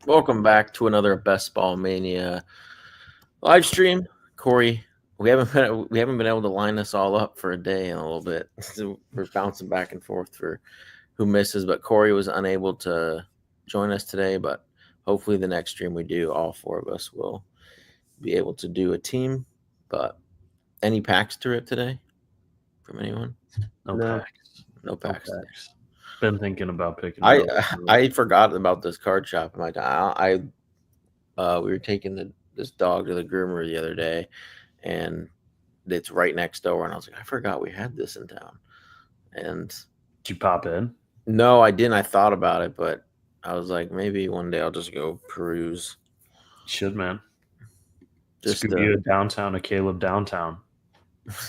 Welcome back to another Best Ball Mania live stream. Corey, we haven't been able to line this all up for a day in a little bit. So we're bouncing back and forth for who misses, but Corey was unable to join us today. But hopefully, the next stream we do, all four of us will be able to do a team. But any packs to rip today from anyone? No No. packs. No No packs. packs. Been thinking about picking. I it up. I forgot about this card shop. We were taking this dog to the groomer the other day, and it's right next door. And I was like, I forgot we had this in town. And Did you pop in? no, I didn't. I thought about it, but I was like, maybe one day I'll just go peruse. Should, man. Just Scoop you a downtown, a Caleb downtown.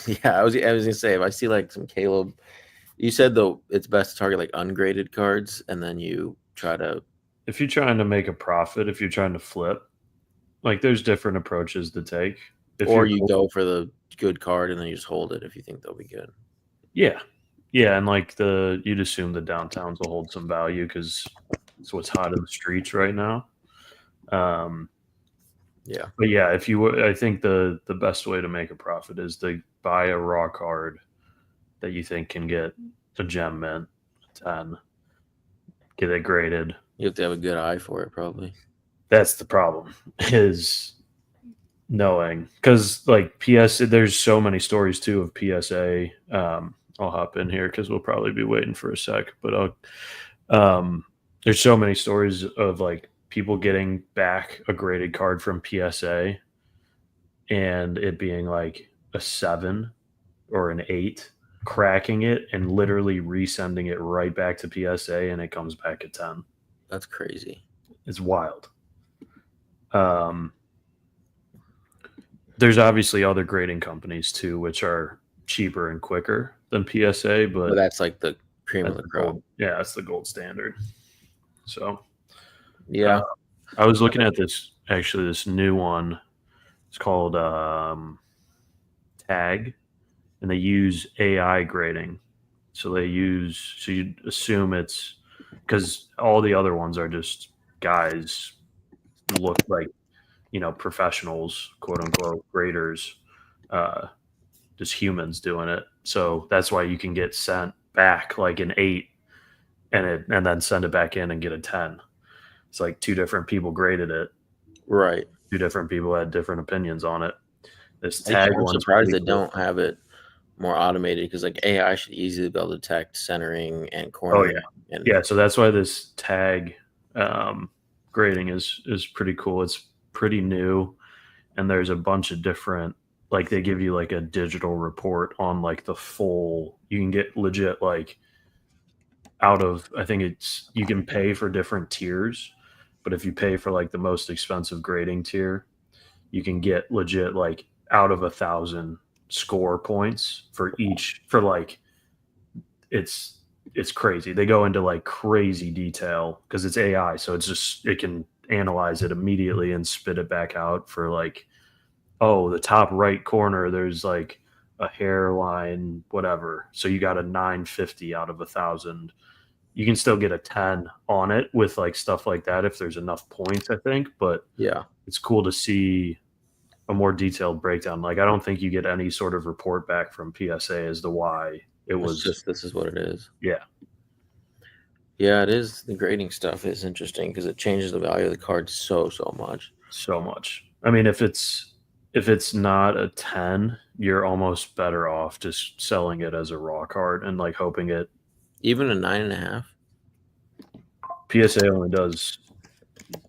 yeah, I was gonna say if I see like some Caleb, you said though it's best to target like ungraded cards, and then you try to. If you're trying to make a profit, if you're trying to flip, like there's different approaches to take. Or you go for the good card and then you just hold it if you think they'll be good. Yeah, and like you'd assume the downtowns will hold some value because it's what's hot in the streets right now. Yeah, but yeah, I think the best way to make a profit is to buy a raw card that you think can get a gem mint, 10, get it graded. you have to have a good eye for it, probably. That's the problem, is knowing, because like there's so many stories too of PSA. I'll hop in here because we'll probably be waiting for a sec, but there's so many stories of like people getting back a graded card from PSA and it being like a 7 or an 8, cracking it and literally resending it right back to PSA, and it comes back at 10. That's crazy. It's wild. There's obviously other grading companies too, which are cheaper and quicker than PSA, but that's like the cream of the crop. Yeah, that's the gold standard. So, yeah, I was looking at this new one. It's called Tag, and they use AI grading. So you assume it's because all the other ones are just guys look like, professionals, quote unquote, graders, just humans doing it. So that's why you can get sent back like an 8 and then send it back in and get a 10. It's like 2 different people graded it. Right. 2 different people had different opinions on it. This tag I'm surprised they don't have it more automated, because like AI should easily be able to detect centering and cornering. Yeah, so that's why this tag grading is pretty cool. It's pretty new, and there's a bunch of different, like they give you like a digital report on like the full, you can get legit like out of, I think you can pay for different tiers, but if you pay for like the most expensive grading tier, you can get legit like out of 1,000 score points for each, for like it's crazy. They go into like crazy detail because it's AI, so it can analyze it immediately and spit it back out for like, oh, the top right corner there's like a hairline, whatever, so you got a 950 out of 1,000. You can still get a 10 on it with like stuff like that if there's enough points, I think. But yeah, it's cool to see a more detailed breakdown. Like I don't think you get any sort of report back from PSA as to why it was just, this is what it is. Yeah, it is. The grading stuff is interesting because it changes the value of the card so much. I mean, if it's not a 10, you're almost better off just selling it as a raw card and like hoping it. Even a 9.5. PSA only does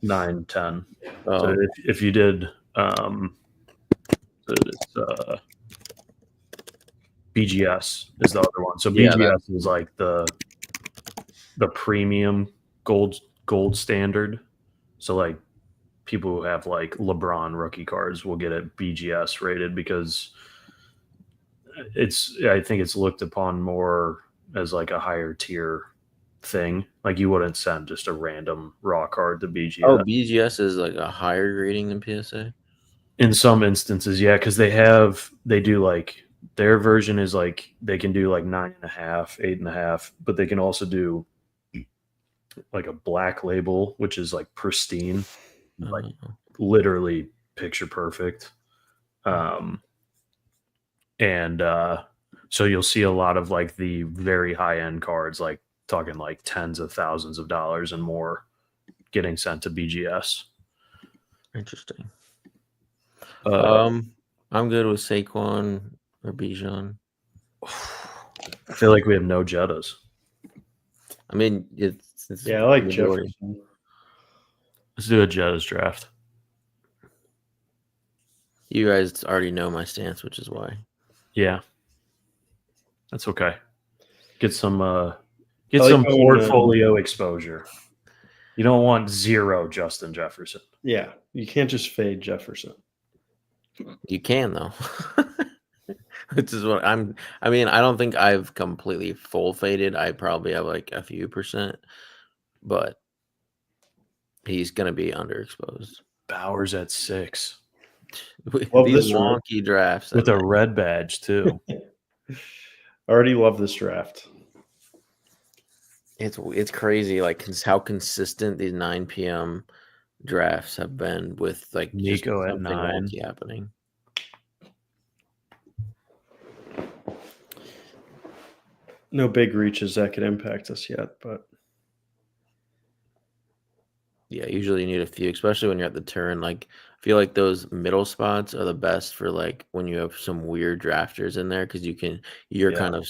9, 10. Oh. So if you did, it's BGS is the other one. So BGS is like the premium gold standard. So like people who have like LeBron rookie cards will get it BGS rated because I think it's looked upon more as like a higher tier thing. Like you wouldn't send just a random raw card to BGS. Oh, BGS is like a higher grading than PSA? In some instances, yeah, because they do like, their version is like they can do like 9.5, 8.5, but they can also do like a black label, which is like pristine, like Uh, literally picture perfect. And so you'll see a lot of like the very high end cards, like talking like tens of thousands of dollars and more, getting sent to BGS. Interesting. Uh, I'm good with Saquon or Bijan. I feel like we have no Jettas. I mean, it's Yeah, I like majority. Jefferson. Let's do a Jettas draft. You guys already know my stance, which is why. Yeah, that's okay. Get some I like going, portfolio exposure. You don't want zero Justin Jefferson. Yeah, you can't just fade Jefferson. You can though. Which is what I mean, I don't think I've completely full faded. I probably have like a few percent, but he's gonna be underexposed. Bowers at 6 Love These this draft. wonky drafts with a red badge too. I already love this draft. it's crazy, like how consistent these 9 p.m. drafts have been with like Nico just at something 9. wonky happening. No big reaches that could impact us yet, but Yeah, usually you need a few, especially when you're at the turn. Like, I feel like those middle spots are the best for like when you have some weird drafters in there because you're Yeah. kind of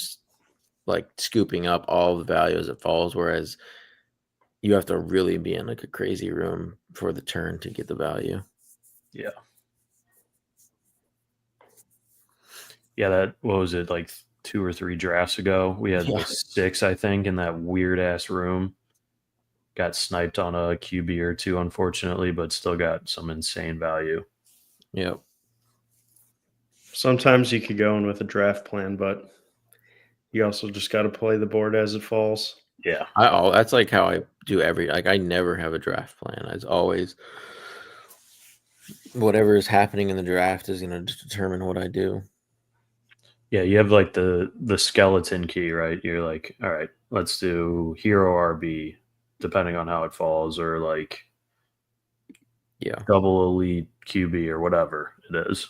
like scooping up all the value as it falls, whereas you have to really be in like a crazy room for the turn to get the value. Yeah. Yeah, that what was it, like 2 or 3 drafts ago? We had Yeah. the 6, I think, in that weird ass room. Got sniped on a QB or 2, unfortunately, but still got some insane value. Yep. sometimes you could go in with a draft plan, but you also just got to play the board as it falls. Yeah. That's like how I do I never have a draft plan. It's always whatever is happening in the draft is going to determine what I do. Yeah, you have like the skeleton key, right? You're like, all right, let's do hero RB, depending on how it falls, or like double elite QB or whatever it is.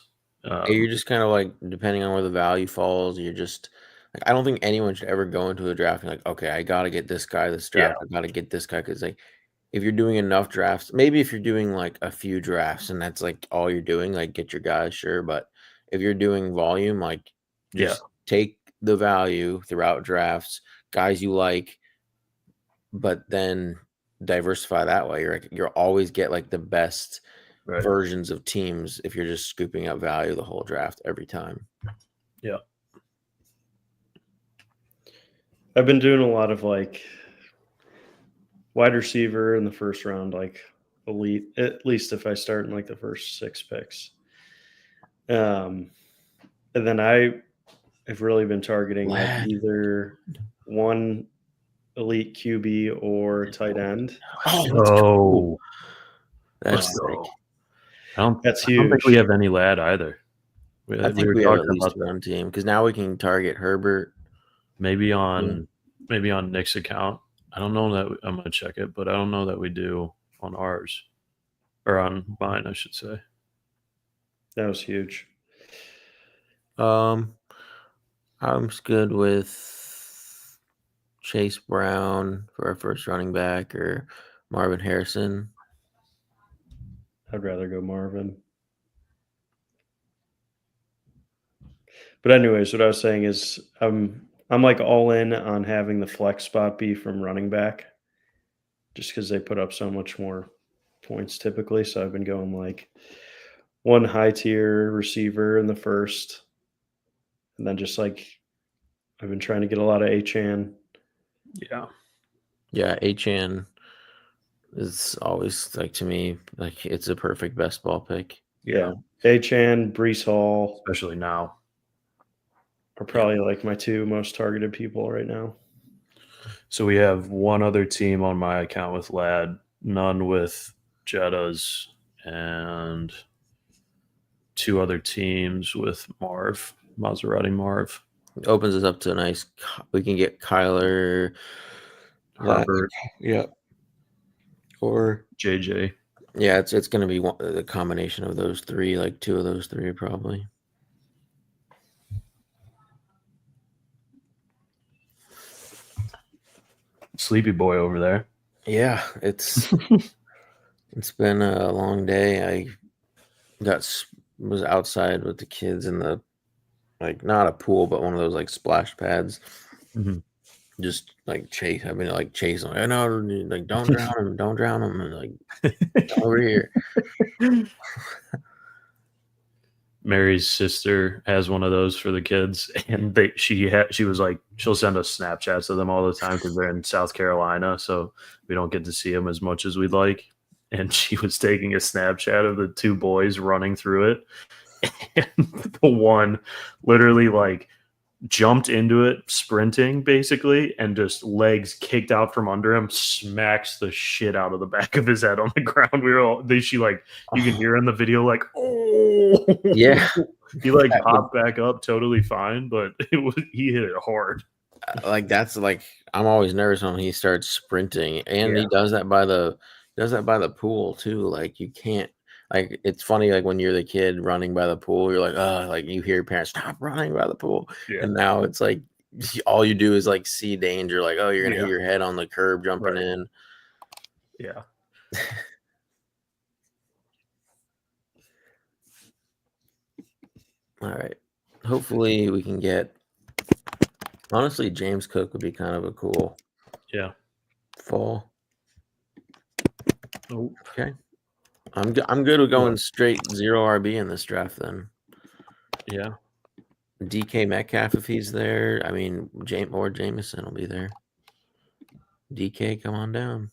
You're just kind of like, depending on where the value falls, you're just like, I don't think anyone should ever go into a draft and like, okay, I got to get this guy this draft. I got to get this guy. Cause like, if you're doing enough drafts, maybe if you're doing like a few drafts and that's like all you're doing, like get your guys, sure. But if you're doing volume, like just take the value throughout drafts, guys you like, but then diversify that way. You'll always get like the best versions of teams if you're just scooping up value the whole draft every time. Yeah. I've been doing a lot of like wide receiver in the first round, like elite, at least if I start in like the first 6 picks. And then I have really been targeting like either one elite QB or tight end. Oh, that's That's huge. I don't think we have any lad either. I think we have at least one team because now we can target Herbert. Maybe on Nick's account. I don't know that I'm gonna check it, but I don't know that we do on ours or on mine, I should say. That was huge. I'm good with Chase Brown for our first running back or Marvin Harrison. I'd rather go Marvin. But anyways, what I was saying is I'm like all in on having the flex spot be from running back just because they put up so much more points typically. So I've been going like one high tier receiver in the first. And then just like I've been trying to get a lot of Achane. Yeah. Yeah, Achane is always like, to me, like it's a perfect best ball pick. Yeah. Achane, Breece Hall. Especially now. Are probably like my 2 most targeted people right now. So we have one other team on my account with Lad, none with Jettas, and 2 other teams with Maserati Marv. It opens us up to a nice. We can get Kyler, Herbert. Yeah, or JJ. yeah, it's going to be the combination of those three, like two of those three probably. Sleepy boy over there. Yeah, it's been a long day. I was outside with the kids in the not a pool, but one of those like splash pads. Mm-hmm. Just like chase. I've been like chasing. I know, like don't drown him, don't drown him, and like over here. Mary's sister has one of those for the kids, and she was like, she'll send us Snapchats of them all the time because they're in South Carolina, so we don't get to see them as much as we'd like. And she was taking a Snapchat of the two boys running through it, and the one literally like jumped into it sprinting basically, and just legs kicked out from under him, smacks the shit out of the back of his head on the ground. She like, you can hear in the video like, oh Yeah. He like popped back up totally fine, but he hit it hard. Like that's like, I'm always nervous when he starts sprinting, and he does that by the pool too. Like you can't, like, it's funny, like when you're the kid running by the pool, you're like, oh, like you hear parents stop running by the pool. Yeah. And now it's like all you do is like see danger, like, oh, you're gonna hit your head on the curb jumping in. Yeah. All right. Hopefully we can get, honestly, James Cook would be kind of a cool fall. Oh. Okay. I'm good with going straight 0 RB in this draft then. Yeah. DK Metcalf, if he's there. I mean, Jameson will be there. DK, come on down.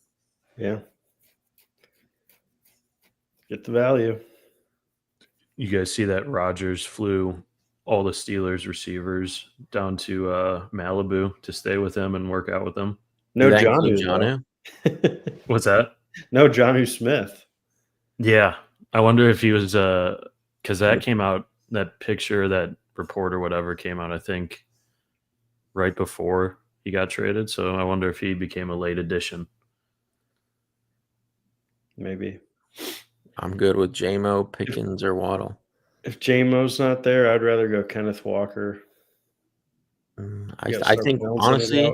Yeah. Get the value. You guys see that Rodgers flew all the Steelers receivers down to Malibu to stay with him and work out with them? No Jonnu. What's that? No Jonnu Smith. Yeah. I wonder if he was because that came out, that picture, that report or whatever came out, I think, right before he got traded. So I wonder if he became a late addition. Maybe. I'm good with J-Mo, Pickens, or Waddle. If J-Mo's not there, I'd rather go Kenneth Walker. I think, honestly,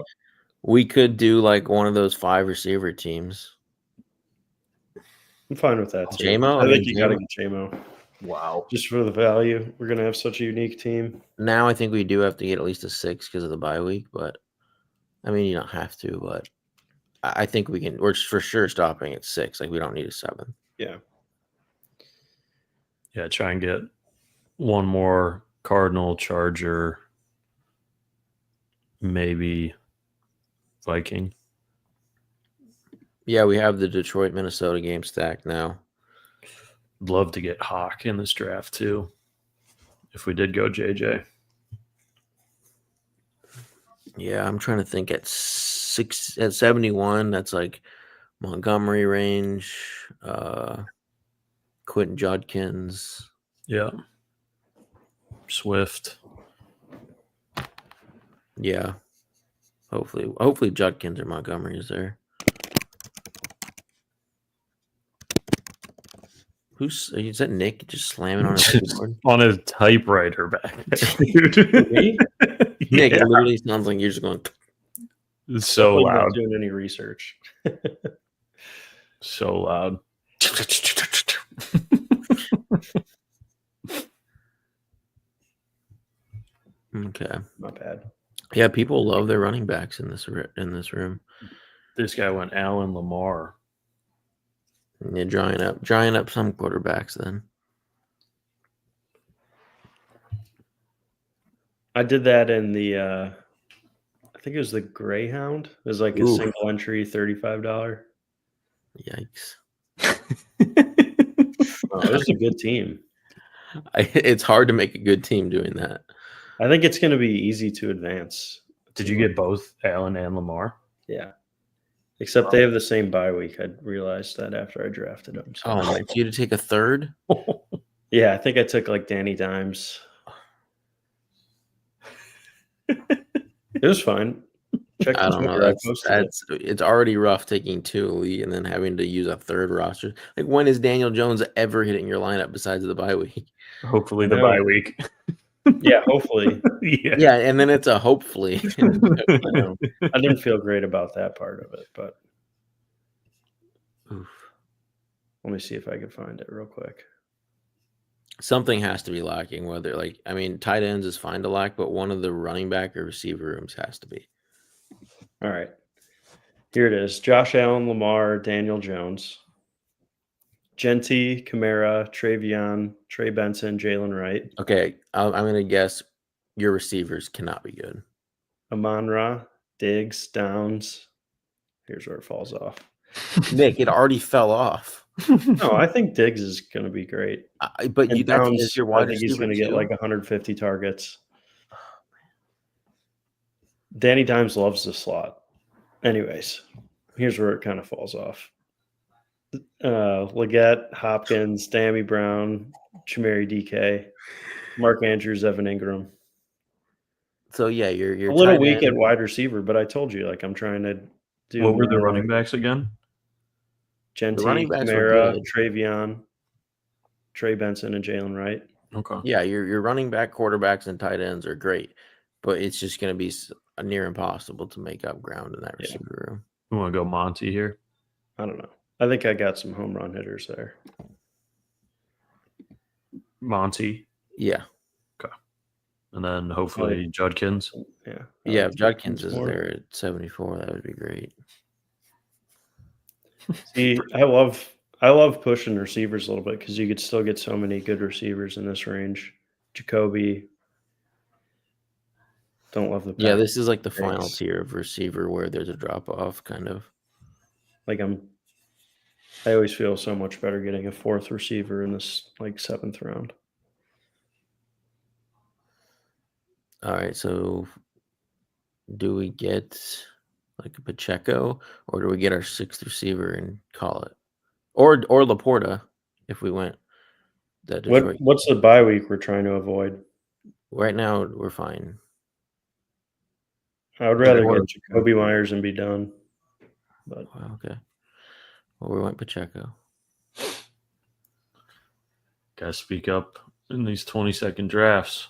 we could do like one of those 5 receiver teams. I'm fine with that too. J-Mo? I think you got to get J-Mo. Wow. Just for the value. We're going to have such a unique team. Now I think we do have to get at least a 6 because of the bye week, but I mean, you don't have to, but I think we're for sure stopping at 6. Like, we don't need a 7. Yeah. Yeah, try and get one more Cardinal, Charger, maybe Viking. Yeah, we have the Detroit, Minnesota game stacked now. Love to get Hawk in this draft too, if we did go JJ. Yeah, I'm trying to think at 71. That's like Montgomery range, Quentin Judkins. Yeah. Swift. Yeah. Hopefully Judkins or Montgomery is there. Is that Nick just slamming on his keyboard? On his typewriter back there, dude. Nick, it literally sounds like you're just going. It's so loud. Not doing any research. So loud. Okay. Not bad. Yeah, people love their running backs in this room. This guy went Allen Lamar. Yeah, drying up some quarterbacks then. I did that in the I think it was the Greyhound. It was like a single entry $35. Yikes. Oh, it was a good team. It's hard to make a good team doing that. I think it's going to be easy to advance. Did you get both Allen and Lamar? Yeah. Except they have the same bye week. I realized that after I drafted them. So. Oh, man. For you to take a third? Yeah, I think I took like Danny Dimes. It was fine. Check I the don't know. Twitter. I posted it. It's already rough taking 2 elite and then having to use a third roster. Like, when is Daniel Jones ever hitting your lineup besides the bye week? Hopefully I the know. bye week. Yeah, hopefully. Yeah, and then it's a hopefully. I know. I didn't feel great about that part of it, but Oof. let me see if I can find it real quick. Something has to be lacking. Whether, like, I mean, tight ends is fine to lack, but one of the running back or receiver rooms has to be. All right. Here it is. Josh Allen, Lamar, Daniel Jones, Genty, Kamara, Travion, Trey Benson, Jalen Wright, Okay, I'm gonna guess your receivers cannot be good. Amon-Ra, Diggs, Downs. Here's where it falls off. Nick, it already fell off. No, I think Diggs is going to be great. But And that's Downs, your I wide think he's receiver going to get too? like 150 targets. Danny Dimes loves the slot. Anyways, here's where it kind of falls off. Leggett, Hopkins, Dammy Brown, Chamari DK, Mark Andrews, Evan Ingram. So yeah, you're A little tight weak end. at wide receiver, but I told you, like, I'm trying to do. What were the more running backs again? The running Genty, backs were Kamara, good. Travion, Trey Benson, and Jalen Wright. Okay. Yeah, your running back, quarterbacks, and tight ends are great, but it's just going to be near impossible to make up ground in that Yeah. receiver room. You want to go Monty here? I don't know. I think I got some home run hitters there. Monty. Yeah, And then hopefully Judkins. Yeah. yeah. If Judkins is more. there at 74, that would be great. See, I love pushing receivers a little bit because you could still get so many good receivers in this range. Jacoby. Don't love the Yeah, pack. this is like the final Thanks. tier of receiver where there's a drop off, kind of. Like I always feel so much better getting a 4th receiver in this like 7th round. All right, so do we get like a Pacheco, or do we get our 6th receiver and call it, or Laporta if we went that Detroit? What's the bye week we're trying to avoid? Right now we're fine. I would rather Laporta. get Jacoby Myers and be done. But Wow, okay. Well, we went Pacheco. Gotta speak up in these 20-second drafts.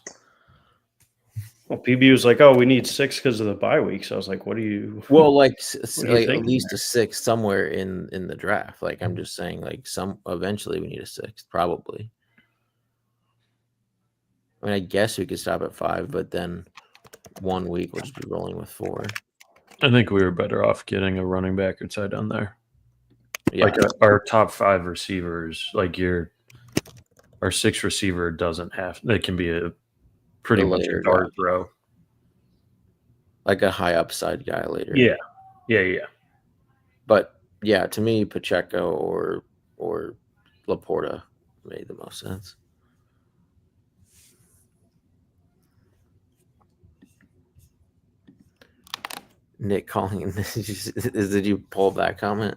well, PB was like, "Oh, we need 6 because of the bye week." So I was like, "What do you?" Well, like, What are you like at thinking least a 6 somewhere in the draft. Like, I'm just saying, like, eventually we need a 6, probably. I mean, I guess we could stop at 5, but then 1 week we'll just be rolling with 4. I think we were better off getting a running back or tight end there. Yeah, Like our top 5 receivers, like our 6th receiver doesn't have. That can be a pretty much a later dart guy. throw. Like a high upside guy later. Yeah. But yeah, to me, Pacheco or Laporta made the most sense. Nick calling in. Did you pull that comment?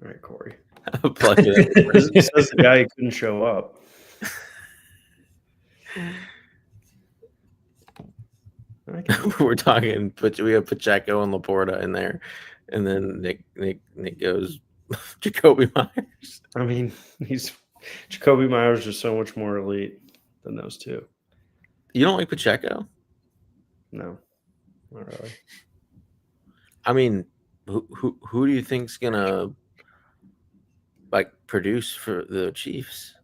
All right, Corey. Plug it in. He says the guy who couldn't show up. We're talking, but we have Pacheco and Laporta in there, and then Nick goes Jacoby Myers. I mean, Jacoby Myers is so much more elite than those two. You don't like Pacheco? No, not really. I mean, who do you think's gonna like produce for the Chiefs?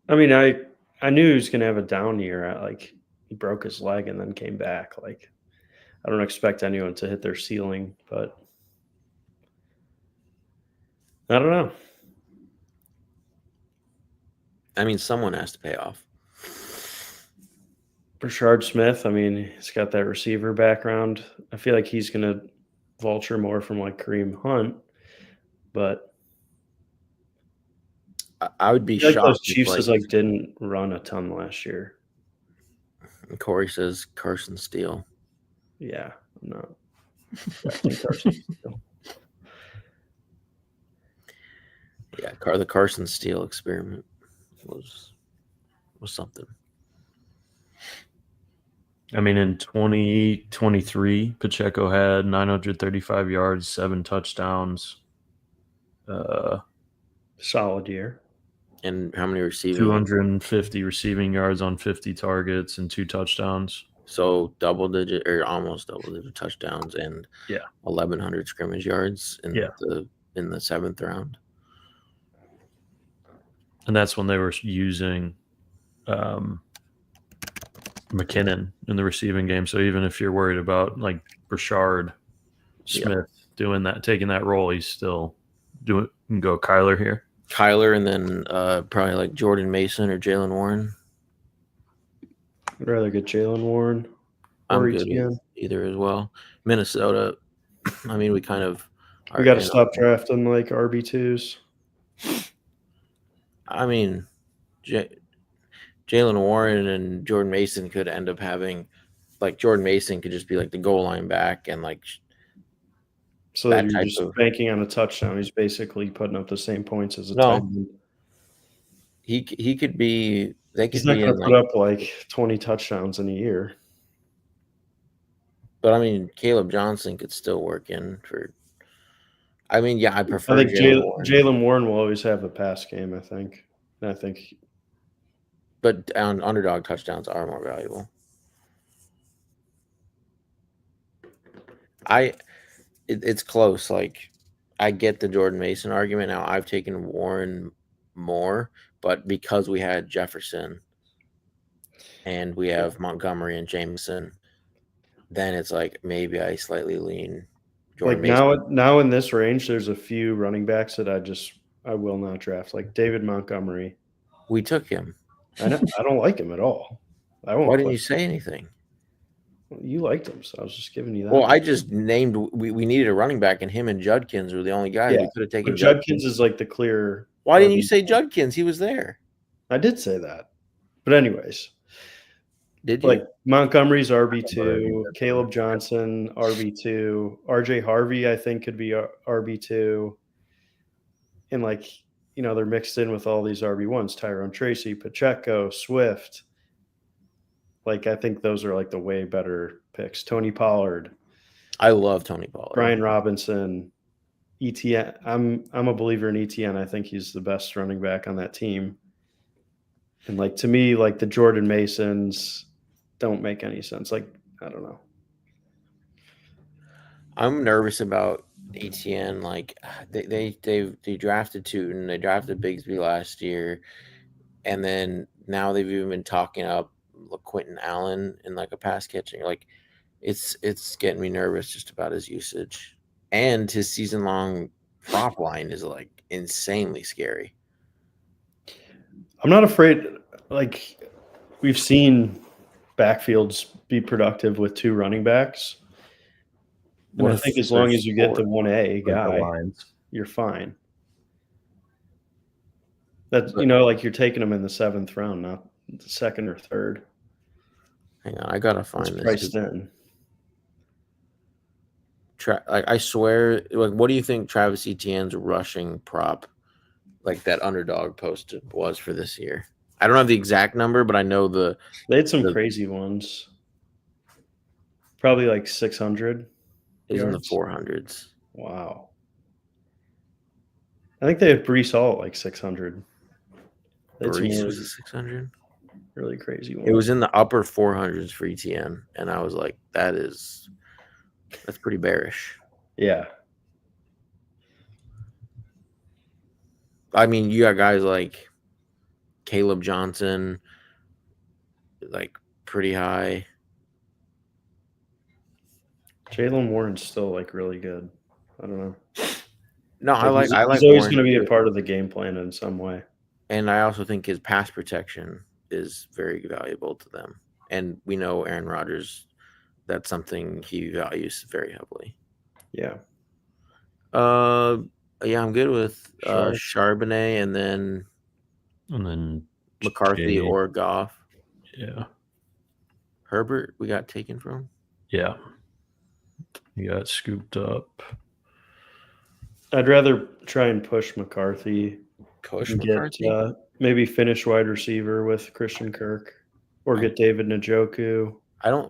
I mean, I knew he was gonna have a down year. Like, he broke his leg and then came back. Like, I don't expect anyone to hit their ceiling, but I don't know. I mean, someone has to pay off. Rashard Smith, I mean, he's got that receiver background. I feel like he's going to vulture more from like Kareem Hunt, but I would be I feel like shocked. those Chiefs just like didn't run a ton last year. Corey says Carson Steele. Yeah, I'm not drafting Carson Steele. Yeah, the Carson Steele experiment was something. I mean, in 2023, Pacheco had 935 yards, 7 touchdowns, Solid year. And how many receiving? 250 receiving yards on 50 targets and 2 touchdowns. So double digit or almost double digit touchdowns and 1,100 scrimmage yards in the 7th round. And that's when they were using McKinnon in the receiving game. So even if you're worried about like Brashard Smith doing that, taking that role, he's still doing. Can go Kyler here. Kyler, and then probably like Jordan Mason or Jalen Warren. I'd rather get Jalen Warren. I'm good with either as well. Minnesota, I mean, we got to stop drafting like RB2s. I mean, Jalen Warren and Jordan Mason could end up having, like, Jordan Mason could just be like the goal line back and like. So that you're just banking on a touchdown. He's basically putting up the same points as a tight end. He could be. He's not going to put up like 20 touchdowns in a year. But I mean, Caleb Johnson could still work in for. I mean, yeah, I prefer. I think Jalen Warren will always have the pass game. I think. But on underdog, touchdowns are more valuable. It's close. Like, I get the Jordan Mason argument. Now, I've taken Warren more, but because we had Jefferson and we have Montgomery and Jameson, then it's like maybe I slightly lean Jordan Mason. Now in this range, there's a few running backs that I will not draft. Like David Montgomery. We took him. I don't like him at all. Why didn't you say anything? You liked him, so I was just giving you that. Well, I just named we needed a running back, and him and Judkins were the only guys we could have taken. But Judkins is like the clear. Why didn't you say Judkins? He was there. I did say that. But anyways. Did you? Like Montgomery's RB2, Caleb Johnson, RB2, RJ Harvey, I think could be RB2. And like, they're mixed in with all these RB1s, Tyrone Tracy, Pacheco, Swift. Like, I think those are like the way better picks. Tony Pollard. I love Tony Pollard. Brian Robinson. ETN. I'm a believer in ETN. I think he's the best running back on that team. And like, to me, like the Jordan Masons don't make any sense. Like, I don't know. I'm nervous about ETN. Like, they drafted Tootin, they drafted Bigsby last year, and then now they've even been talking up Quentin Allen in like a pass catching. Like, it's getting me nervous just about his usage, and his season long prop line is like insanely scary. I'm not afraid. Like, we've seen backfields be productive with 2 running backs. And I think as long as you get the 1A guy, you're fine. That's, like you're taking them in the 7th round, not the 2nd or 3rd. Hang on, I gotta find this. Priced in. I swear, like, what do you think Travis Etienne's rushing prop, like that Underdog posted, was for this year? I don't have the exact number, but I know they had some crazy ones. Probably like 600. Is in the 400s. Wow. I think they have Brees Hall at like 600. Brees was a 600? Really crazy one. It was in the upper 400s for ETN, and I was like, that's pretty bearish. Yeah. I mean, you got guys like Caleb Johnson, like pretty high. Jalen Warren's still like really good. I don't know. No, I like. He's always going to be a part of the game plan in some way. And I also think his pass protection is very valuable to them. And we know Aaron Rodgers, that's something he values very heavily. Yeah. Yeah, I'm good with Charbonnet and then McCarthy or Goff. Yeah. Herbert, we got taken from. Yeah. He got scooped up. I'd rather try and push McCarthy. Maybe finish wide receiver with Christian Kirk or get David Njoku.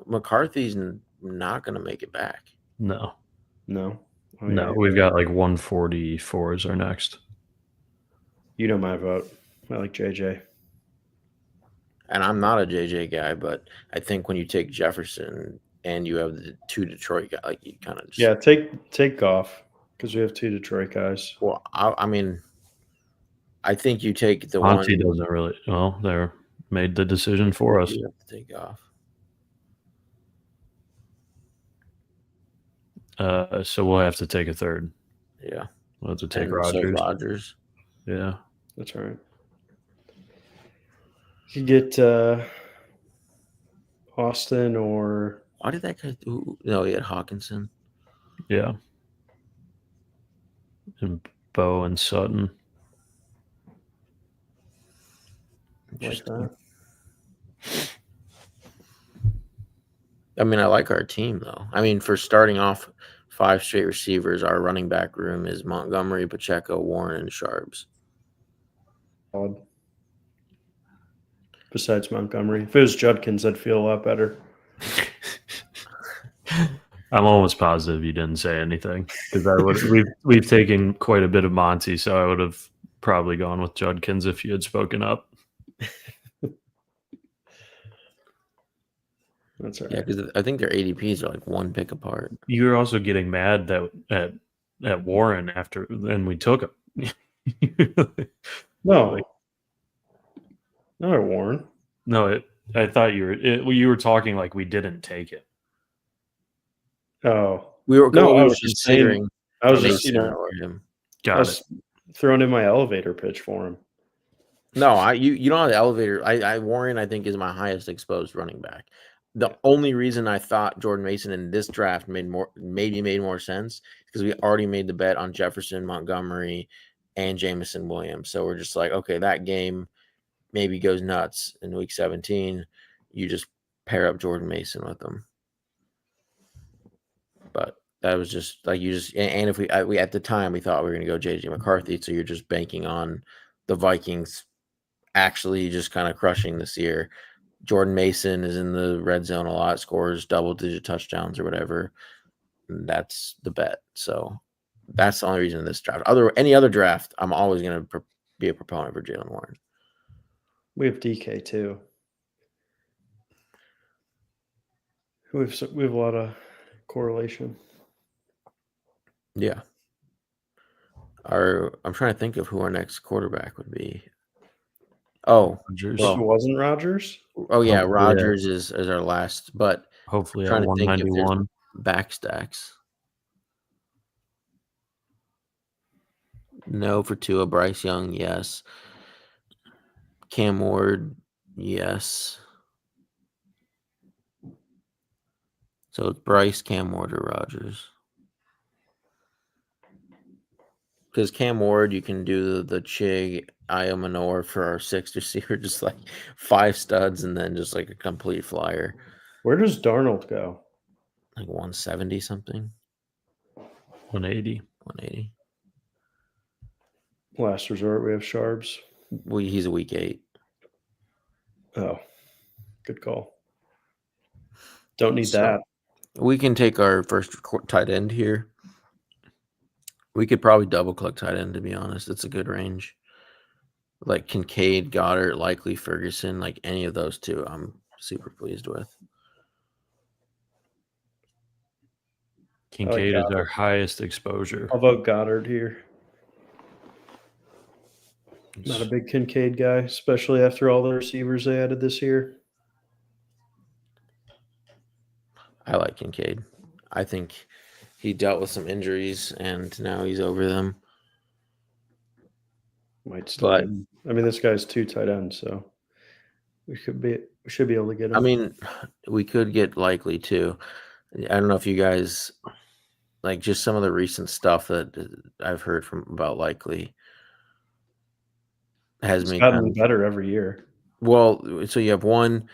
McCarthy's not going to make it back. No. No. Oh, No, yeah, we've got like 144 is our next. You know my vote. I like JJ. And I'm not a JJ guy, but I think when you take Jefferson and you have the 2 Detroit guys, like you kind of just Yeah, take Goff because we have 2 Detroit guys. Well, I mean, I think you take the Monty one doesn't really. Well, they're made the decision for us. you have to take off. So we'll have to take a third. Yeah, We'll have to take and so Rodgers. Rodgers. Yeah. That's all right. You could get Austin or Why did that guy? No, he had Hawkinson. Yeah. And Bo and Sutton. like that. I mean, I like our team though. I mean, for starting off 5 straight receivers, our running back room is Montgomery, Pacheco, Warren, and Sharps. Odd. Besides Montgomery, if it was Judkins, I'd feel a lot better. I'm almost positive you didn't say anything because I would. We've taken quite a bit of Monty, so I would have probably gone with Judkins if you had spoken up. That's all right. Yeah, because I think their ADPs are like 1 pick apart. You were also getting mad that at Warren after, and we took him. No, not a Warren. No, I thought you were talking like we didn't take it. Oh, We were No, I we was were just saying- considering. I was just Mason or him. I Got it. was throwing in my elevator pitch for him. No, you don't have the elevator. Warren, I think, is my highest exposed running back. The only reason I thought Jordan Mason in this draft made more sense because we already made the bet on Jefferson, Montgomery, and Jamison Williams. So we're just like, okay, that game maybe goes nuts in week 17. You just pair up Jordan Mason with them. But that was just like and if we at the time we thought we were going to go JJ McCarthy, so you're just banking on the Vikings actually just kind of crushing this year. Jordan Mason is in the red zone a lot, scores double-digit touchdowns or whatever. And that's the bet. So that's the only reason in this draft. Any other draft, I'm always going to be a proponent for Jalen Warren. We have DK too. We have a lot of correlation. Yeah. I'm trying to think of who our next quarterback would be. Oh, Rodgers. If it wasn't Rodgers, oh yeah, Hopefully, Rodgers is our last, but hopefully at trying to think if there's 191. back stacks. No for Tua. Bryce Young, yes. Cam Ward, yes. So it's Bryce, Cam Ward, or Rodgers. Because Cam Ward, you can do the Chig, Io Manor for our 6th receiver, just like 5 studs and then just like a complete flyer. where does Darnold go? Like 170 something. 180. 180. Last resort, we have Sharps. He's a week 8. Oh, good call. Don't need So- that. We can take our first tight end here. We could probably double click tight end, to be honest. It's a good range. Like Kincaid, Goddard, likely Ferguson, like any of those 2, I'm super pleased with. Kincaid is Goddard. our highest exposure. I'll vote Goddard here. Not a big Kincaid guy, especially after all the receivers they added this year. I like Kincaid. I think he dealt with some injuries and now he's over them. Might still. But- I mean, this guy's 2 tight ends, so we should be able to get him. I mean, we could get likely too. I don't know if you guys like just some of the recent stuff that I've heard from about likely has it's me gotten better every year. well. So you have one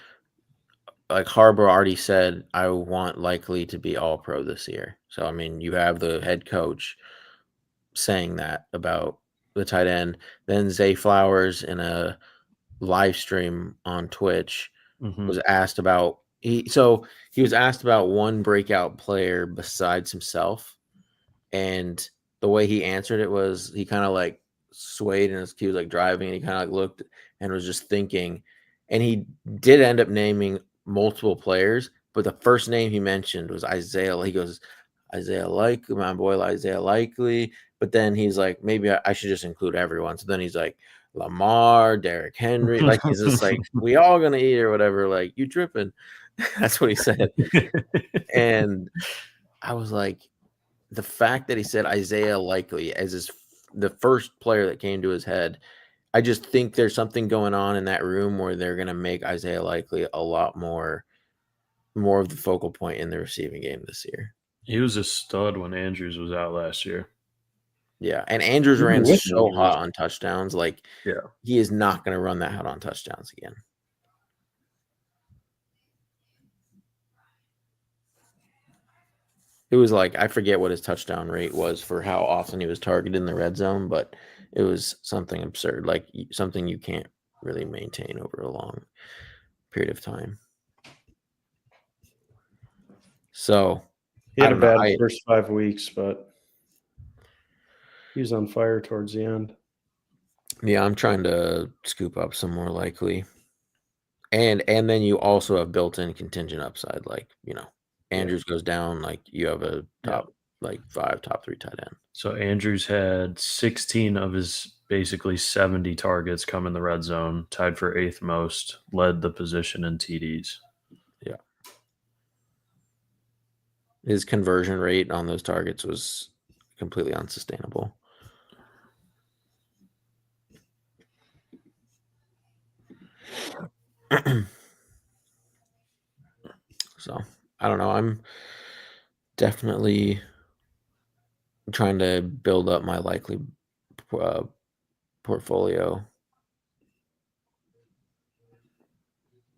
like Harbaugh already said, I want likely to be all pro this year. So I mean, you have the head coach saying that about the tight end. Then Zay Flowers in a live stream on Twitch Mhm. was asked about he was asked about one breakout player besides himself, and the way he answered it was he kind of like swayed and he was like driving, and he kind of like looked and was just thinking, and he did end up naming multiple players, but the first name he mentioned was Isaiah. He goes, Isaiah Likely, my boy Isaiah Likely, but then he's like, maybe I should just include everyone. So then he's like, Lamar, Derrick Henry, like he's just like, we all gonna eat or whatever. Like, you tripping? That's what he said. And I was like, the fact that he said Isaiah Likely as the first player that came to his head, I just think there's something going on in that room where they're gonna make Isaiah Likely a lot more of the focal point in the receiving game this year. He was a stud when Andrews was out last year. Yeah, and Andrews Even ran with so Andrews. hot on touchdowns. Like, Yeah. he is not going to run that hot on touchdowns again. It was like, I forget what his touchdown rate was for how often he was targeted in the red zone, but it was something absurd, like something you can't really maintain over a long period of time. So He had I a don't know. bad first 5 weeks, but he was on fire towards the end. Yeah, I'm trying to scoop up some more Likely. And then you also have built-in contingent upside, like, Andrews goes down, like you have a top like 5, top 3 tight end. So Andrews had 16 of his basically 70 targets come in the red zone, tied for 8th most, led the position in TDs. Yeah. His conversion rate on those targets was completely unsustainable. So I don't know. I'm definitely trying to build up my Likely portfolio.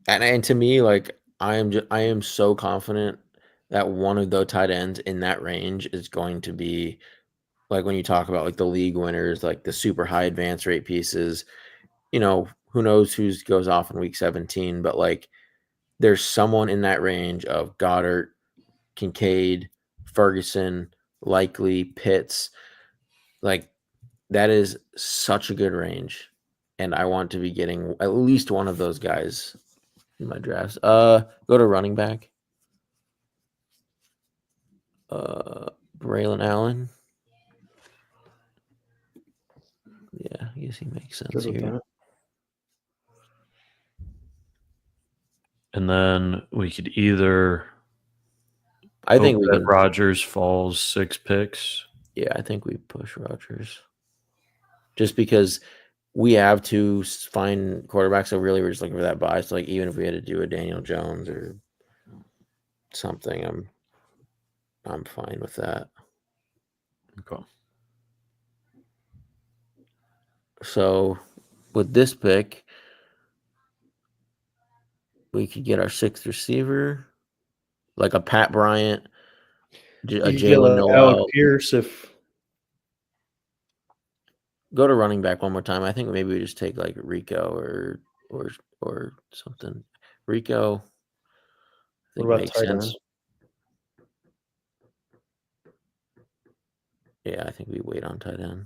And to me, like, I am so confident that one of those tight ends in that range is going to be, like, when you talk about like the league winners, like the super high advance rate pieces, who knows who goes off in week 17, but like there's someone in that range of Goddard, Kincaid, Ferguson, Likely, Pitts. Like, that is such a good range. And I want to be getting at least one of those guys in my drafts. Go to running back. Braylon Allen. Yeah, I guess he makes sense Good with here. that. And then we could either I think we that can. Rodgers falls 6 picks. Yeah, I think we push Rodgers. Just because we have to find quarterbacks, so really we're just looking for that buy. So, like, even if we had to do a Daniel Jones or something, I'm fine with that. Okay. So with this pick, we could get our 6th receiver, like a Pat Bryant, a You could get Jalen like Alec Noel. Pierce if Go to running back one more time. I think maybe we just take like Rico or something. Rico, I think what about makes tight sense. end? Yeah, I think we wait on tight end.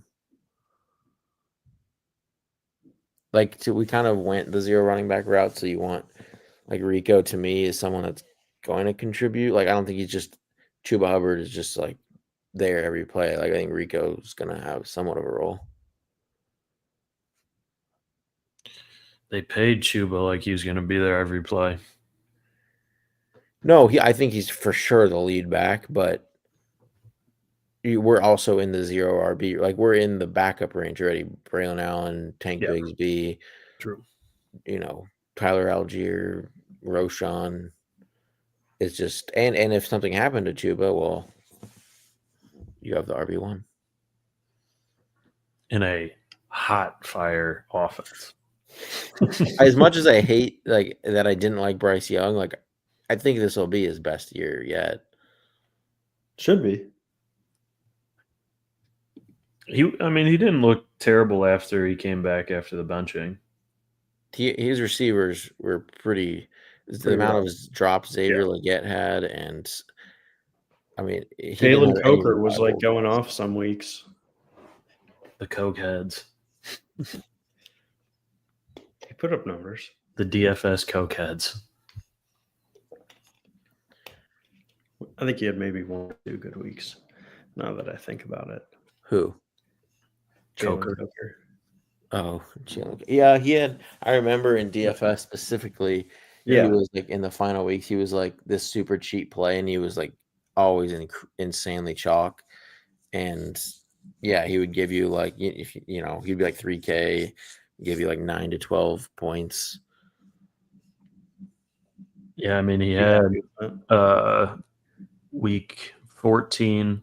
Like, we kind of went the 0 running back route, so you want, like, Rico to me is someone that's going to contribute. Like, I don't think he's just Chuba Hubbard is just like there every play. Like, I think Rico's gonna have somewhat of a role. They paid Chuba like he was going to be there every play. No, I think he's for sure the lead back, but we're also in the 0 RB. Like, we're in the backup range already. Braylon Allen, Tank Bigsby, True. Tyler Algier, Roshan. It's just and if something happened to Chuba, well, you have the RB1 In a hot fire offense. As much as I hate like that, I didn't like Bryce Young. Like, I think this will be his best year yet. Should be. He didn't look terrible after he came back after the benching. His receivers were pretty. the amount of drops Xavier Legette had, and I mean, he didn't Jalen have any Coker was like reliable going drops. off some weeks. The Coke heads. He put up numbers. The DFS Coke heads. I think he had maybe 1 or 2 good weeks. Now that I think about it, Who? Jalen Coker. Coker. Oh, yeah, he had. I remember in DFS specifically, he Yeah, was like in the final weeks, he was like this super cheap play, and he was like always insanely chalk. And yeah, he would give you like if he'd be like 3K, give you like 9 to 12 points. Yeah, I mean, he Be had happy with that. week 14,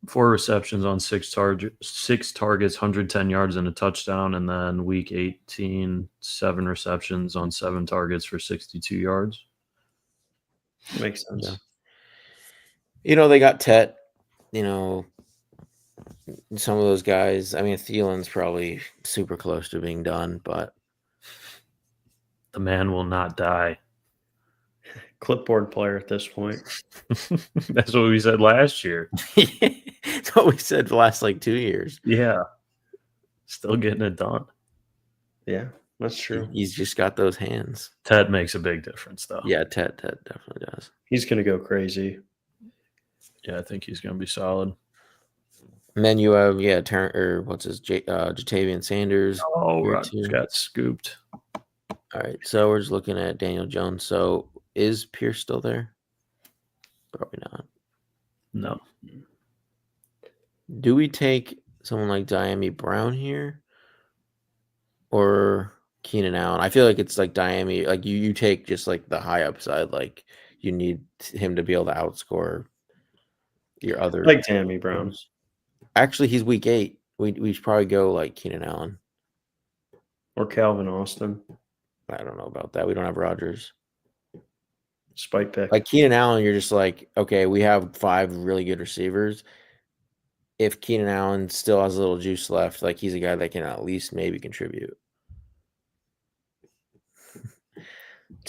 4 receptions on 6 targets, 110 yards and a touchdown, and then week 18, 7 receptions on 7 targets for 62 yards. Makes sense. Yeah. They got Tet. Some of those guys. I mean, Thielen's probably super close to being done, but The man will not die. Clipboard player at this point. That's what we said last year. That's what we said the last like 2 years. Yeah. Still getting it done. Yeah, that's true. He's just got those hands. Ted makes a big difference, though. Yeah, Tet definitely does. He's going to go crazy. Yeah, I think he's going to be solid. And then you have Jatavian Sanders. Oh, Rodgers got scooped. All right, so we're just looking at Daniel Jones. So is Pierce still there? Probably not. No. Do we take someone like Diami Brown here, or Keenan Allen? I feel like it's like Diami. Like you take just like the high upside. Like you need him to be able to outscore your other. Like Diami Brown. Actually, he's week 8. We should probably go like Keenan Allen Or Calvin Austin. I don't know about that. We don't have Rodgers. Spike pick. Like Keenan Allen, you're just like, okay, we have 5 really good receivers. If Keenan Allen still has a little juice left, like he's a guy that can at least maybe contribute.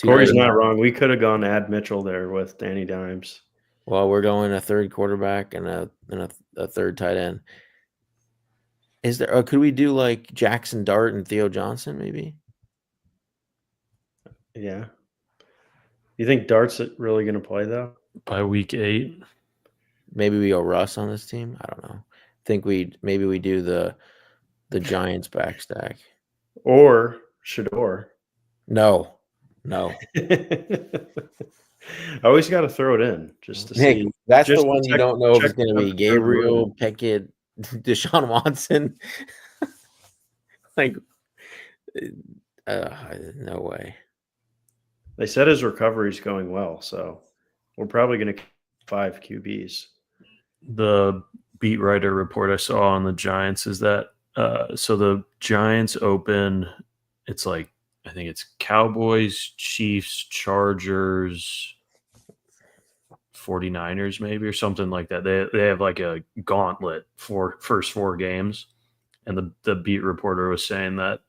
Corey's not wrong. We could have gone Ad Mitchell there with Danny Dimes. Well, we're going a third quarterback and a third tight end. Is there? Could we do like Jackson Dart and Theo Johnson maybe? Yeah. You think Dart's really going to play though? By week 8? Maybe we go Russ on this team. I don't know. Think maybe we do the Giants backstack or Shador. No. I always got to throw it in just to Nick, see. That's just the one you don't know if it's going to be Gabriel, Pickett, Deshaun Watson. Like, no way. They said his recovery is going well, so we're probably going to 5 QBs. The beat writer report I saw on the Giants is that so the Giants open, it's like, I think it's Cowboys, Chiefs, Chargers, 49ers maybe, or something like that. They have like a gauntlet for first 4 games. And the beat reporter was saying that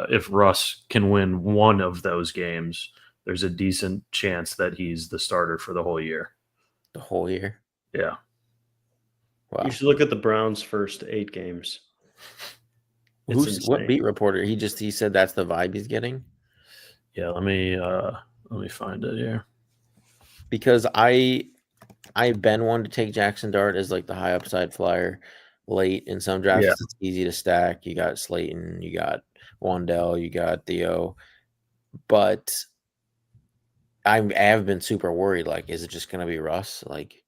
if Russ can win one of those games, there's a decent chance that he's the starter for the whole year. The whole year? Yeah. Wow. You should look at the Browns' first 8 games. What beat reporter? He said that's the vibe he's getting. Yeah, let me find it here. Because I've been one to take Jackson Dart as like the high upside flyer late in some drafts. Yeah. It's easy to stack. You got Slayton, you got Wandell, you got Theo, but I have been super worried. Like, is it just going to be Russ? Like,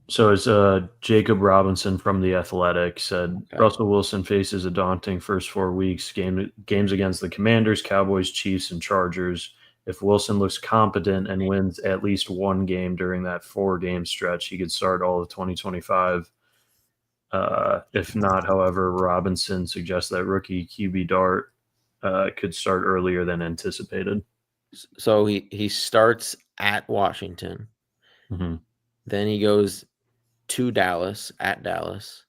so it's Jacob Robinson from The Athletic said, okay, Russell Wilson faces a daunting first 4 weeks, games against the Commanders, Cowboys, Chiefs, and Chargers. If Wilson looks competent and wins at least one game during that 4-game stretch, he could start all of 2025. If not, however, Robinson suggests that rookie QB Dart could start earlier than anticipated. So he starts at Washington. Mm-hmm. Then he goes to Dallas, at Dallas.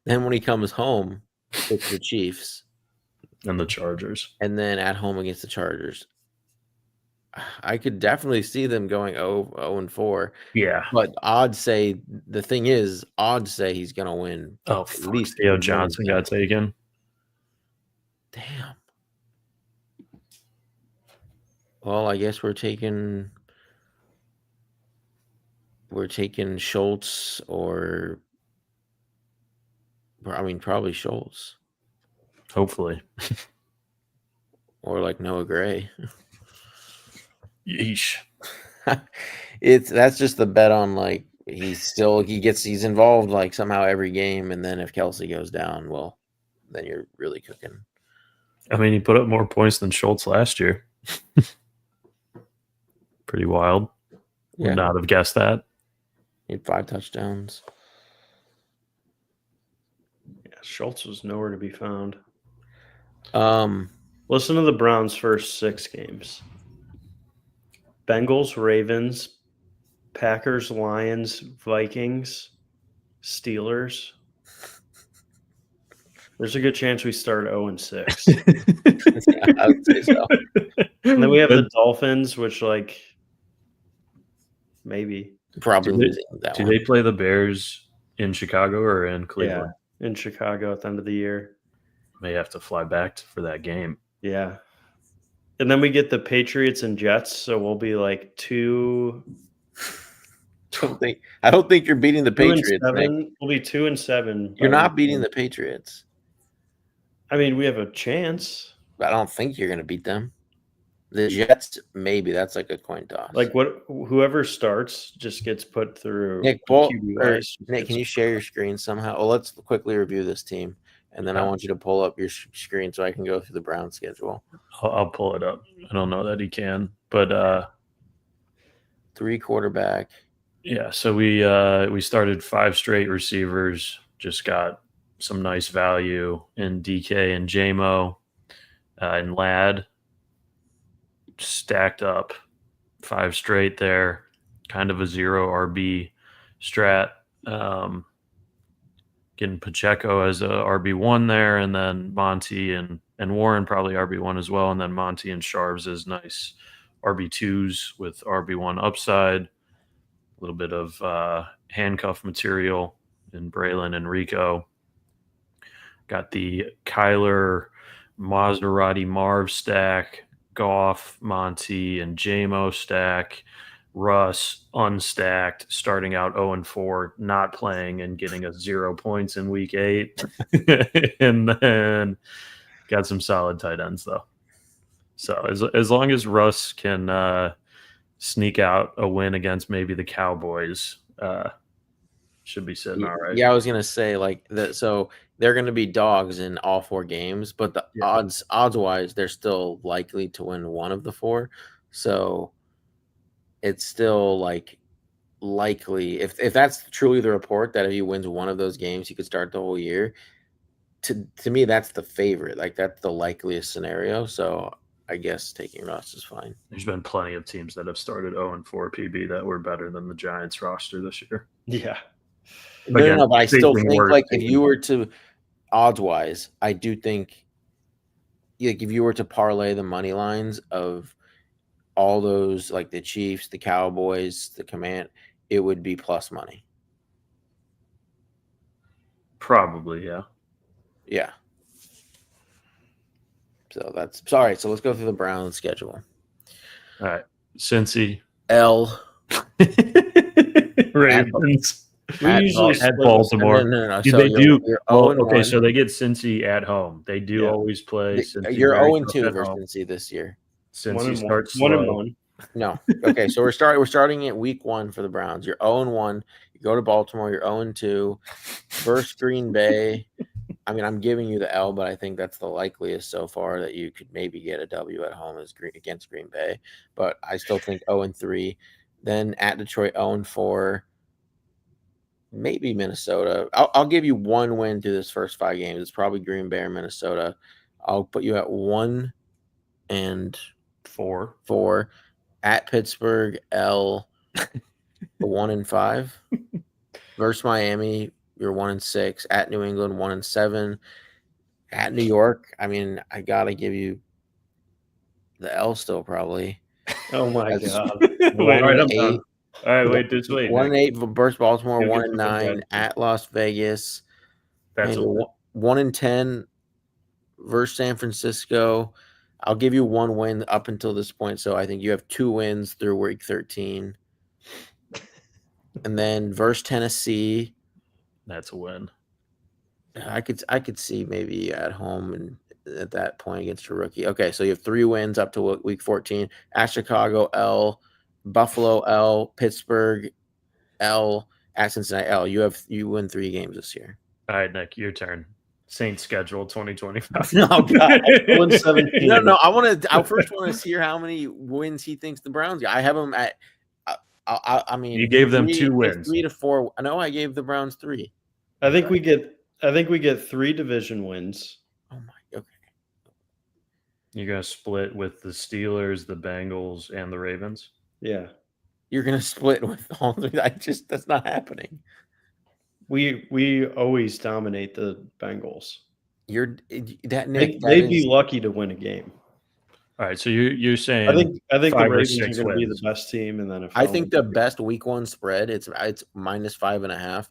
Then when he comes home, It's the Chiefs, and the Chargers. and then at home against the Chargers. I could definitely see them going 0-4. Yeah. But odds say the thing is, odds say he's gonna win. Oh, at fuck. least Theo one of Johnson them. got taken. Damn. Well, I guess we're taking Schultz or I mean probably Schultz Hopefully. or like Noah Gray. Yeesh. That's just the bet on like he's involved like somehow every game, and then if Kelsey goes down, well, then you're really cooking. I mean, he put up more points than Schultz last year. Pretty wild. Yeah. Would not have guessed that. He had 5 touchdowns. Yeah, Schultz was nowhere to be found. Listen to the Browns' first 6 games. Bengals, Ravens, Packers, Lions, Vikings, Steelers. There's a good chance we start 0-6. Yeah, I would say so. And then we have the Dolphins, which like maybe Probably losing that Do one. they play the Bears in Chicago or in Cleveland? in Chicago at the end of the year. May have to fly back for that game. Yeah. And then we get the Patriots and Jets, so we'll be like 2. I don't think you're beating the Patriots. 2-7. Nick. We'll be 2-7. You're not beating the Patriots. I mean, we have a chance. I don't think you're going to beat them. The Jets, maybe that's like a coin toss. Like whoever starts just gets put through. Nick, Nick, can you share your screen somehow? Well, let's quickly review this team, and then I want you to pull up your screen so I can go through the Brown schedule. I'll pull it up. I don't know that he can, but 3 quarterback. Yeah, so we started 5 straight receivers. Just got some nice value in DK and JMO and Ladd. Stacked up 5 straight there. Kind of a 0 RB strat. Getting Pacheco as a RB1 there, and then Monty and Warren probably RB1 as well, and then Monty and Sharps as nice RB2s with RB1 upside. A little bit of handcuff material in Braylon and Rico. Got the Kyler Maserati Marv stack, Goff, Monty, and JMO stack. Russ unstacked, starting out 0-4, not playing and getting us 0 points in week 8. And then got some solid tight ends, though. So as long as Russ can sneak out a win against maybe the Cowboys, should be sitting all right. Yeah, I was going to say, like, so they're going to be dogs in all 4 games, but the odds-wise, they're still likely to win one of the 4. So it's still like likely if that's truly the report that if he wins one of those games, he could start the whole year. To me, that's the favorite. Like that's the likeliest scenario. So I guess taking Russ is fine. There's been plenty of teams that have started 0-4 PB that were better than the Giants roster this year. Yeah. No, but I still think like if you were to odds wise, I do think like if you were to parlay the money lines of all those, like the Chiefs, the Cowboys, the Command, it would be plus money. Probably, yeah. Yeah. So that's sorry. So let's go through the Browns schedule. All right. Cincy. L. Ravens. We usually at Baltimore. No. So they do. Okay, so they get Cincy at home. They do always play Cincy. You're 0-2 versus Cincy this year. Cincy starts 1-1. No. Okay, so we're starting at week 1 for the Browns. You're 0-1. You go to Baltimore, you're 0-2. Versus Green Bay. I mean, I'm giving you the L, but I think that's the likeliest so far that you could maybe get a W at home against Green Bay. But I still think 0-3. Then at Detroit, 0-4. Maybe Minnesota. I'll give you one win through this first 5 games. It's probably Green Bay or Minnesota. I'll put you at 1-4. At Pittsburgh, L. 1-5. Versus Miami, you're 1-6. At New England, 1-7. At New York, I mean, I gotta give you the L still probably. Oh my That's god! one All right, and I'm done. 8. All right, wait, just wait. 1 and Nick. 8 versus Baltimore. You'll 1 get and something 9 bad. at Las Vegas. That's a Maybe win. 1 and 10 versus San Francisco. I'll give you 1 win up until this point. So I think you have 2 wins through week 13. And then versus Tennessee, That's a win. I could see maybe at home and at that point against a rookie. Okay, so you have 3 wins up to week 14. At Chicago, L, Buffalo, L, Pittsburgh, L, at Cincinnati, L. You win 3 games this year. All right, Nick, your turn. Saints schedule 2025. No, God. 0-17. No. I first want to hear how many wins he thinks the Browns got. I have them at. I mean, You gave them 3 2 wins. 3 to 4. I know I gave the Browns 3. I think we get 3 division wins. Oh my. Okay. You're gonna split with the Steelers, the Bengals, and the Ravens. Yeah, You're gonna split with all 3. That's not happening. we always dominate the Bengals. You're that Nick. They'd be lucky to win a game. All right, so you're saying I think the 5 or Ravens 6 are going to be the wins. best team, and then I think the best week 1 spread. It's -5.5.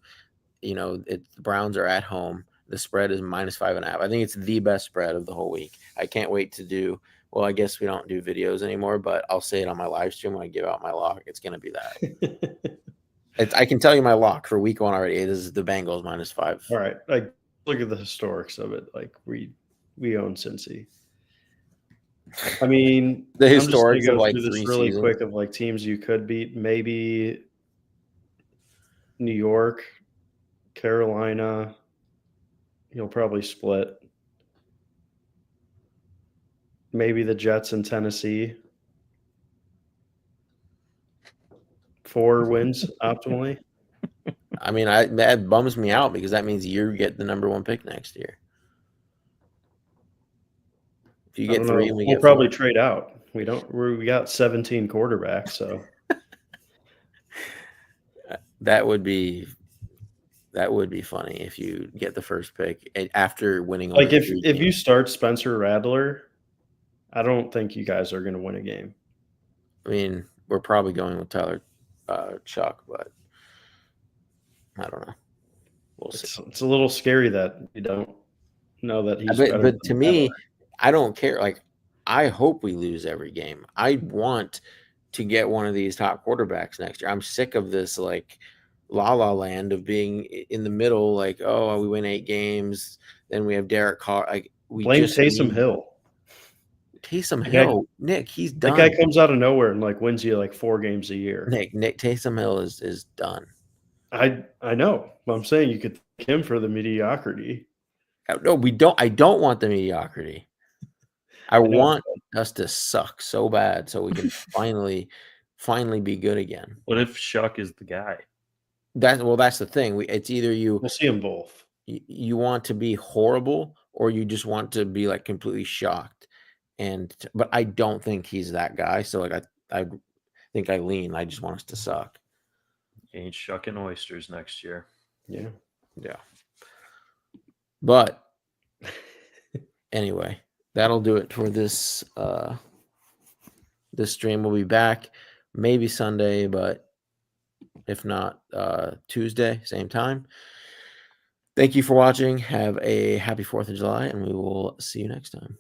You know, the Browns are at home. The spread is -5.5. I think it's the best spread of the whole week. I can't wait to do. Well, I guess we don't do videos anymore, but I'll say it on my live stream when I give out my lock. It's going to be that. I can tell you my lock for week 1 already. It is the Bengals -5. All right, like look at the historics of it. Like we own Cincy. I mean, The I'm just gonna historics go of like through this 3 really seasons. quick of like teams you could beat. Maybe New York, Carolina. You'll probably split. Maybe the Jets and Tennessee. 4 wins optimally. I mean, that bums me out because that means you get the number 1 pick next year. If you I get don't 3, know. we We'll get probably 4. trade out. We got 17 quarterbacks, so That would be funny if you get the first pick after winning. like only if 3 you games. start Spencer Rattler, I don't think you guys are going to win a game. I mean, we're probably going with Tyler Chuck, but I don't know. We'll see. It's a little scary that you don't know that he's better. But to than me, Rattler. I don't care. Like, I hope we lose every game. I want to get one of these top quarterbacks next year. I'm sick of this like la la land of being in the middle. Like, oh, we win 8 games, then we have Derek Carr. Like, we Blame just Taysom need Hill. Taysom That Hill. Nick, he's That done. guy comes out of nowhere and like wins you like 4 games a year. Nick Taysom Hill is done. I know. But I'm saying you could thank him for the mediocrity. No, we don't. I don't want the mediocrity. I know. want us to suck so bad so we can finally be good again. What if Shuck is the guy? That's the thing. It's either We'll see them both. you want to be horrible or you just want to be like completely shocked. But I don't think he's that guy. So like I think I just want us to suck. Ain't shucking oysters next year. Yeah. Yeah. But anyway, that'll do it for this this stream. We'll be back maybe Sunday, but if not, Tuesday, same time. Thank you for watching. Have a happy 4th of July, and we will see you next time.